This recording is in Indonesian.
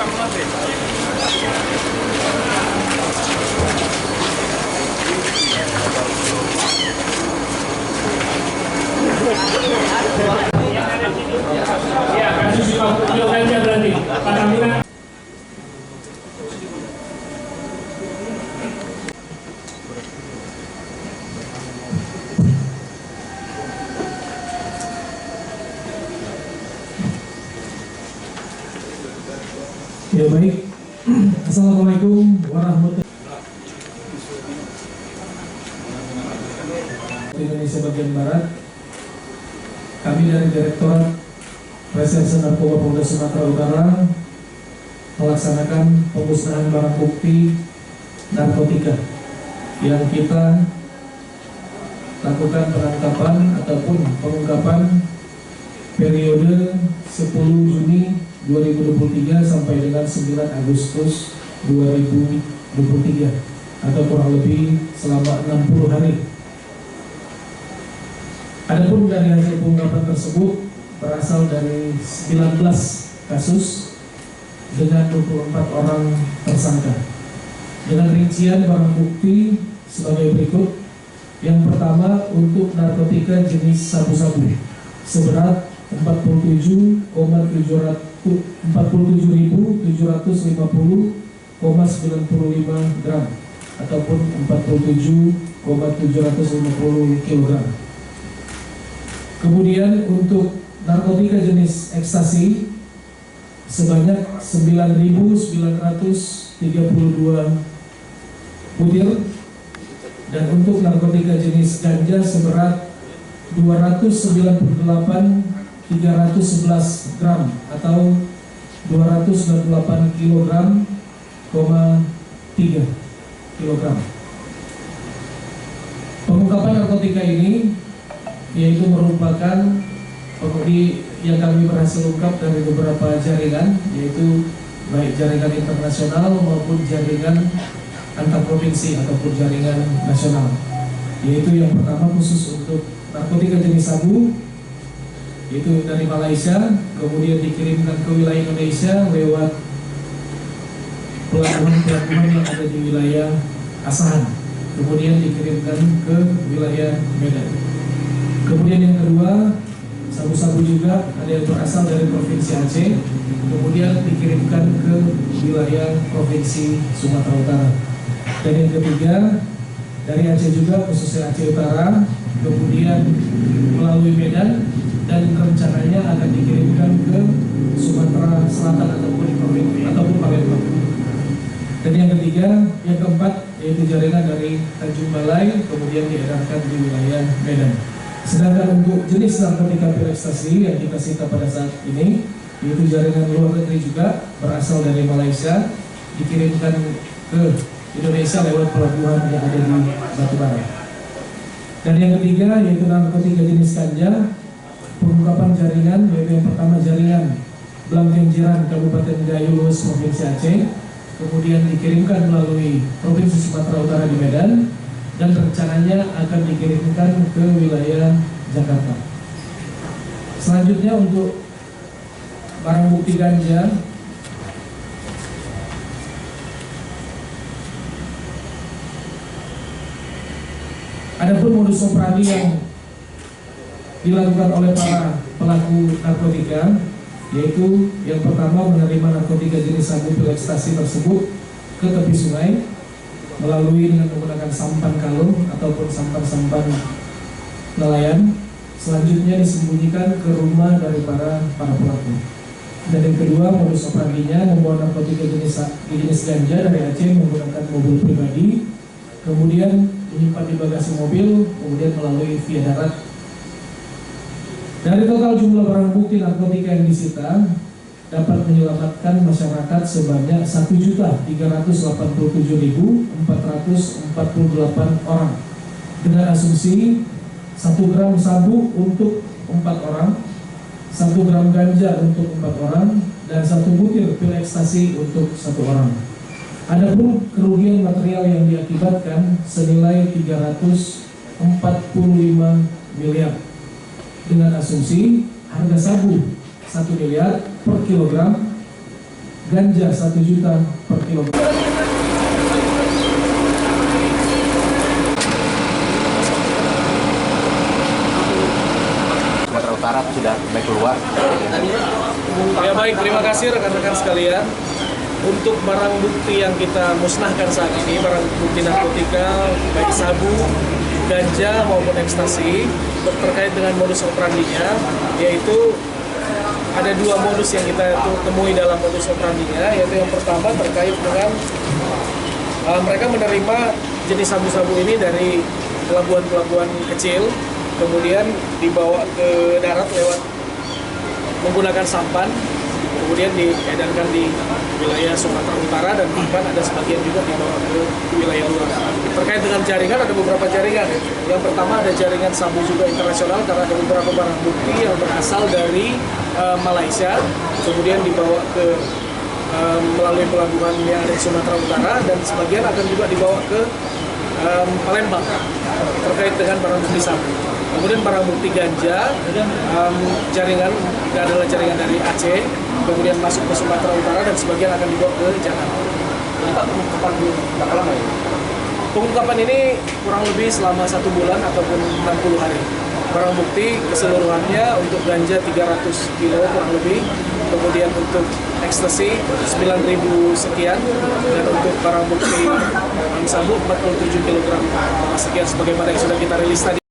Ya, kasus di Papua aja berarti. Pertamina. Ya baik, Assalamualaikum warahmatullahi wabarakatuh. Indonesia bagian Barat, kami dari Direktorat Reserse Narkoba Polda Sumatera Utara melaksanakan pemusnahan barang bukti narkotika yang kita lakukan penangkapan ataupun pengungkapan periode 10 Juni 2023 sampai dengan 9 Agustus 2023 atau kurang lebih selama 60 hari. Adapun dari hasil pengungkapan tersebut berasal dari 19 kasus dengan 24 orang tersangka. Dengan rincian barang bukti sebagai berikut. Yang pertama untuk narkotika jenis sabu-sabu seberat 47.750,95 gram ataupun 47,750 kg. Kemudian untuk narkotika jenis ekstasi sebanyak 9.932 butir, dan untuk narkotika jenis ganja seberat 298.311 gram atau 298 kg, 3 kg. Pengungkapan narkotika ini yaitu merupakan yang kami berhasil ungkap dari beberapa jaringan, yaitu baik jaringan internasional maupun jaringan antar provinsi ataupun jaringan nasional. Yaitu yang pertama khusus untuk narkotika jenis sabu, yaitu dari Malaysia, kemudian dikirimkan ke wilayah Indonesia lewat pelabuhan-pelabuhan yang ada di wilayah Asahan, kemudian dikirimkan ke wilayah Medan. Kemudian yang kedua, sabu-sabu juga ada yang berasal dari Provinsi Aceh, kemudian dikirimkan ke wilayah Provinsi Sumatera Utara. Dan yang ketiga, dari Aceh juga, khususnya Aceh Utara, kemudian melalui Medan, dan rencananya akan dikirimkan ke Sumatera Selatan ataupun Palembang. Dan yang ketiga, yang keempat, yaitu jaringan dari Tanjung Balai, kemudian diedarkan di wilayah Medan. Sedangkan untuk jenis narkotika pil ekstasi yang kita sita pada saat ini, yaitu jaringan luar negeri juga berasal dari Malaysia, dikirimkan ke Indonesia lewat pelabuhan yang ada di Batubara. Dan yang ketiga yaitu narkotika jenis ganja, pengungkapan jaringan, yaitu yang pertama jaringan Blangkenjiran Kabupaten Gayo Lues Provinsi Aceh, kemudian dikirimkan melalui Provinsi Sumatera Utara di Medan, dan rencananya akan dikirimkan ke wilayah Jakarta. Selanjutnya untuk barang bukti ganja, adapun modus operandi yang dilakukan oleh para pelaku narkotika, yaitu yang pertama menerima narkotika jenis sabu pil ekstasi tersebut ke tepi sungai melalui dengan menggunakan sampan kalung ataupun sampan-sampan nelayan. Selanjutnya disembunyikan ke rumah dari para pelaku. Dan yang kedua, modus operandinya membawa narkotika jenis ganja dari Aceh menggunakan mobil pribadi, kemudian menyimpan di bagasi mobil, kemudian melalui via darat. Dari total jumlah barang bukti narkotika yang disita, dapat menyelamatkan masyarakat sebanyak 1.387.448 orang dengan asumsi 1 gram sabu untuk 4 orang, 1 gram ganja untuk 4 orang, dan 1 butir pil ekstasi untuk 1 orang. Adapun kerugian material yang diakibatkan senilai 345 miliar dengan asumsi harga sabu 1 miliar per kilogram, ganja 1 juta per kilogram. Sumatera Utara sudah baik keluar. Ya baik, terima kasih rekan-rekan sekalian. Untuk barang bukti yang kita musnahkan saat ini, barang bukti narkotika, baik sabu, ganja maupun ekstasi, terkait dengan modus operandinya, yaitu ada 2 modus yang kita temui dalam modus operandinya, yaitu yang pertama terkait dengan mereka menerima jenis sabu-sabu ini dari pelabuhan-pelabuhan kecil, kemudian dibawa ke darat lewat menggunakan sampan, kemudian diedarkan di wilayah Sumatera Utara dan bahkan ada sebagian juga dibawa ke wilayah luar. Terkait dengan jaringan, ada beberapa jaringan. Yang pertama ada jaringan sabu juga internasional karena ada beberapa barang bukti yang berasal dari Malaysia, kemudian dibawa ke melalui pelabuhan yang ada di Sumatera Utara dan sebagian akan juga dibawa ke Palembang terkait dengan barang bukti sabu. Kemudian barang bukti ganja, jaringan adalah jaringan dari Aceh, kemudian masuk ke Sumatera Utara dan sebagian akan dibawa ke Jakarta. Pak, pengungkapan berapa lama ya? Pengungkapan ini kurang lebih selama 1 bulan ataupun 60 hari. Barang bukti keseluruhannya untuk ganja 300 kilo kurang lebih, kemudian untuk ekstasi 9.000 sekian, dan untuk barang bukti sabu 47 kg sekian sebagaimana yang sudah kita rilis tadi.